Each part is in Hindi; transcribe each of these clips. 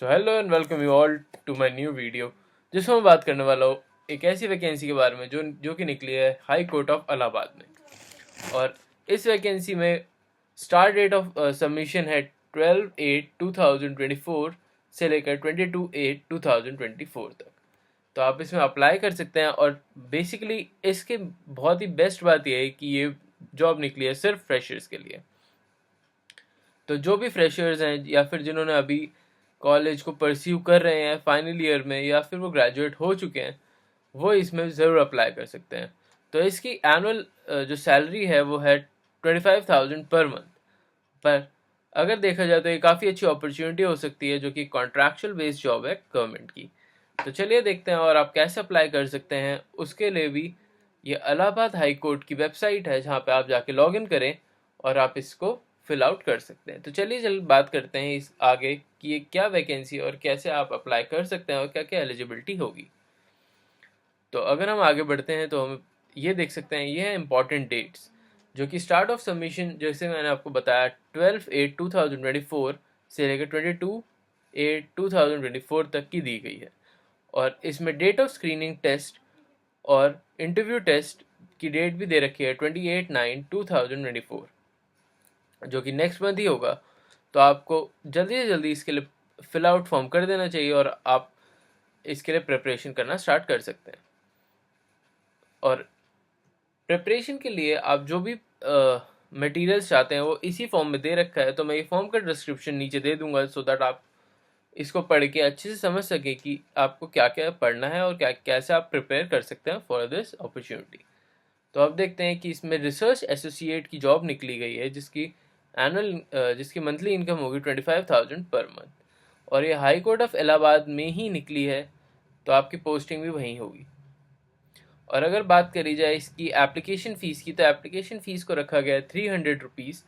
So hello and welcome you all to my new video जिसमें मैं बात करने वाला हूँ एक ऐसी वैकेंसी के बारे में जो कि निकली है हाई कोर्ट ऑफ इलाहाबाद में। और इस वैकेंसी में स्टार्ट डेट ऑफ सबमिशन है 12/8/2024 से लेकर 22/8/2024 तक। तो आप इसमें अप्लाई कर सकते हैं। और बेसिकली इसके बहुत ही बेस्ट बात यह है कि ये जॉब निकली है सिर्फ फ्रेशर्स के लिए। तो जो भी फ्रेशर्स हैं या फिर जिन्होंने अभी कॉलेज को परस्यू कर रहे हैं फाइनल ईयर में या फिर वो ग्रेजुएट हो चुके हैं, वो इसमें ज़रूर अप्लाई कर सकते हैं। तो इसकी एनुअल जो सैलरी है वो है 25,000 पर मंथ। पर अगर देखा जाए तो ये काफ़ी अच्छी अपॉर्चुनिटी हो सकती है, जो कि कॉन्ट्रैक्चुअल बेस्ड जॉब है गवर्नमेंट की। तो चलिए देखते हैं और आप कैसे अप्लाई कर सकते हैं। उसके लिए भी ये इलाहाबाद हाई कोर्ट की वेबसाइट है जहाँ पे आप जाके लॉग इन करें और आप इसको फिल आउट कर सकते हैं। तो चलिए जल्द बात करते हैं इस आगे कि ये क्या वैकेंसी है और कैसे आप अप्लाई कर सकते हैं और क्या क्या एलिजिबिलिटी होगी। तो अगर हम आगे बढ़ते हैं तो हम ये देख सकते हैं, ये है इंपॉर्टेंट डेट्स जो कि स्टार्ट ऑफ सबमिशन जैसे मैंने आपको बताया 12/8/2024 से लेकर 22/8/2024 तक की दी गई है। और इसमें डेट ऑफ स्क्रीनिंग टेस्ट और इंटरव्यू टेस्ट की डेट भी दे रखी है 28/9/2024, जो कि नेक्स्ट मंथ ही होगा। तो आपको जल्दी से जल्दी इसके लिए फिल आउट फॉर्म कर देना चाहिए और आप इसके लिए प्रिपरेशन करना स्टार्ट कर सकते हैं। और प्रिपरेशन के लिए आप जो भी मटेरियल्स चाहते हैं वो इसी फॉर्म में दे रखा है, तो मैं ये फॉर्म का डिस्क्रिप्शन नीचे दे दूंगा सो दैट आप इसको पढ़ के अच्छे से समझ सके कि आपको क्या क्या पढ़ना है और क्या कैसे आप प्रिपेयर कर सकते हैं फॉर दिस अपॉर्चुनिटी। तो अब देखते हैं कि इसमें रिसर्च एसोसिएट की जॉब निकली गई है जिसकी मंथली इनकम होगी 25,000 पर मंथ। और ये हाई कोर्ट ऑफ इलाहाबाद में ही निकली है, तो आपकी पोस्टिंग भी वहीं होगी। और अगर बात करी जाए इसकी एप्लीकेशन फ़ीस की, तो एप्लीकेशन फ़ीस को रखा गया है 300 रुपीज़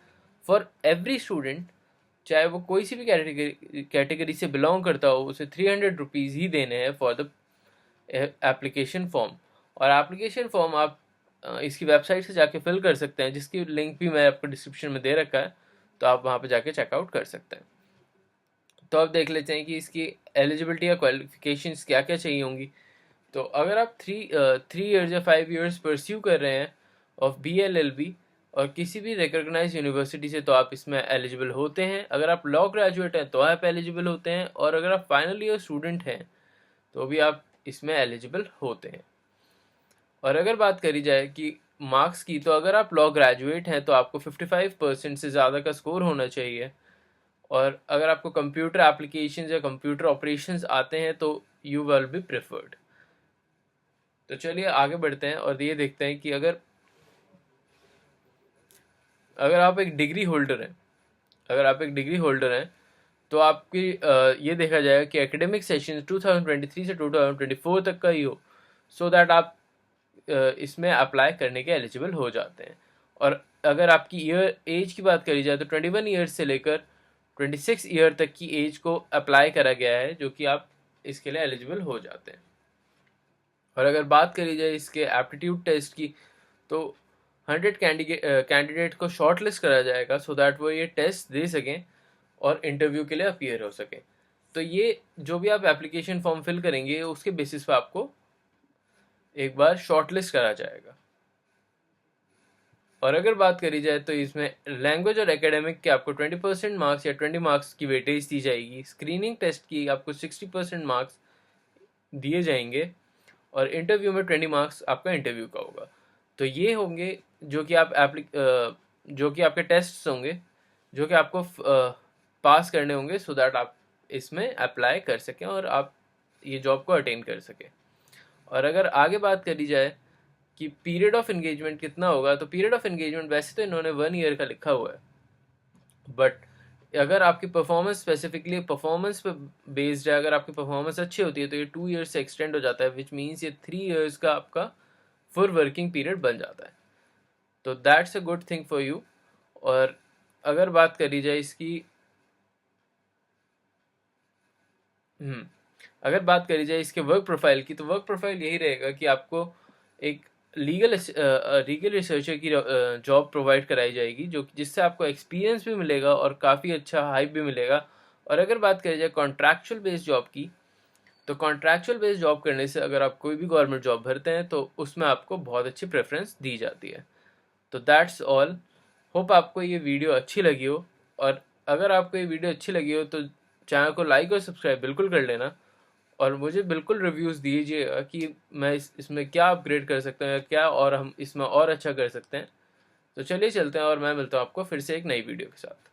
फॉर एवरी स्टूडेंट। चाहे वो कोई सी भी कैटेगरी से बिलोंग करता हो, उसे 300 रुपीज़ ही देने हैं फॉर द एप्लीकेशन फॉर्म। और एप्लीकेशन फॉर्म आप इसकी वेबसाइट से जाके फिल कर सकते हैं, जिसकी लिंक भी मैं आपको डिस्क्रिप्शन में दे रखा है, तो आप वहाँ पे जाके चेकआउट कर सकते हैं। तो अब देख लेते हैं कि इसकी एलिजिबिलिटी या क्वालिफिकेशंस क्या क्या चाहिए होंगी। तो अगर आप थ्री ईयर्स या 5 ईयर्स परस्यू कर रहे हैं ऑफ BLLB और किसी भी रिकॉग्नाइज यूनिवर्सिटी से, तो आप इसमें एलिजिबल होते हैं। अगर आप लॉ ग्रेजुएट हैं तो आप एलिजिबल होते हैं, और अगर आप फाइनल ईयर स्टूडेंट हैं तो भी आप इसमें एलिजिबल होते हैं। और अगर बात करी जाए कि मार्क्स की, तो अगर आप लॉ ग्रेजुएट हैं तो आपको 55% से ज़्यादा का स्कोर होना चाहिए। और अगर आपको कंप्यूटर एप्लीकेशंस या कंप्यूटर ऑपरेशंस आते हैं तो यू विल बी प्रेफर्ड। तो चलिए आगे बढ़ते हैं और ये देखते हैं कि अगर अगर आप एक डिग्री होल्डर हैं अगर आप एक डिग्री होल्डर हैं तो आपकी ये देखा जाएगा कि एकेडमिक सेशन 2023 से 2024 तक का ही हो, सो दैट आप इसमें अप्लाई करने के एलिजिबल हो जाते हैं। और अगर आपकी ईयर एज की बात करी जाए तो 21 ईयर्स से लेकर 26 ईयर तक की एज को अप्लाई करा गया है, जो कि आप इसके लिए एलिजिबल हो जाते हैं। और अगर बात करी जाए इसके एप्टीट्यूड टेस्ट की, तो 100 कैंडिडेट को शॉर्ट लिस्ट करा जाएगा सो दैट वो ये टेस्ट दे सकें और इंटरव्यू के लिए अपीयर हो सकें। तो ये जो भी आप एप्लीकेशन फॉर्म फिल करेंगे उसके बेसिस पे आपको एक बार शॉर्ट लिस्ट करा जाएगा। और अगर बात करी जाए तो इसमें लैंग्वेज और एकेडमिक के आपको 20% मार्क्स या 20 मार्क्स की वेटेज दी जाएगी। स्क्रीनिंग टेस्ट की आपको 60% मार्क्स दिए जाएंगे और इंटरव्यू में 20 मार्क्स आपका इंटरव्यू का होगा। तो ये होंगे जो कि आपके टेस्ट होंगे, जो कि आपको पास करने होंगे सो दैट आप इसमें अप्लाई कर सकें और आप ये जॉब को अटेन कर सकें। और अगर आगे बात करी जाए कि पीरियड ऑफ एंगेजमेंट कितना होगा, तो पीरियड ऑफ एंगेजमेंट वैसे तो इन्होंने 1 ईयर का लिखा हुआ है, बट अगर आपकी परफॉर्मेंस स्पेसिफिकली परफॉर्मेंस पे बेस्ड है, अगर आपकी परफॉर्मेंस अच्छी होती है तो ये 2 ईयर्स से एक्सटेंड हो जाता है, विच मीन्स ये 3 ईयर्स का आपका फुल वर्किंग पीरियड बन जाता है। तो that's a good thing for you. और अगर बात करी जाए इसकी अगर बात करी जाए इसके वर्क प्रोफाइल की, तो वर्क प्रोफाइल यही रहेगा कि आपको एक लीगल रिसर्चर की जॉब प्रोवाइड कराई जाएगी, जो जिससे आपको एक्सपीरियंस भी मिलेगा और काफ़ी अच्छा हाइप भी मिलेगा और अगर बात करी जाए कॉन्ट्रैक्चुअल बेस्ड जॉब की, तो कॉन्ट्रैक्चुअल बेस्ड जॉब करने से अगर आप कोई भी गवर्नमेंट जॉब भरते हैं तो उसमें आपको बहुत अच्छी प्रेफरेंस दी जाती है। तो दैट्स ऑल। होप आपको ये वीडियो अच्छी लगी हो, और अगर आपको ये वीडियो अच्छी लगी हो तो चैनल को लाइक और सब्सक्राइब बिल्कुल कर लेना, और मुझे बिल्कुल रिव्यूज़ दीजिएगा कि मैं इसमें क्या अपग्रेड कर सकता हूँ या क्या और हम इसमें और अच्छा कर सकते हैं। तो चलिए चलते हैं, और मैं मिलता हूँ आपको फिर से एक नई वीडियो के साथ।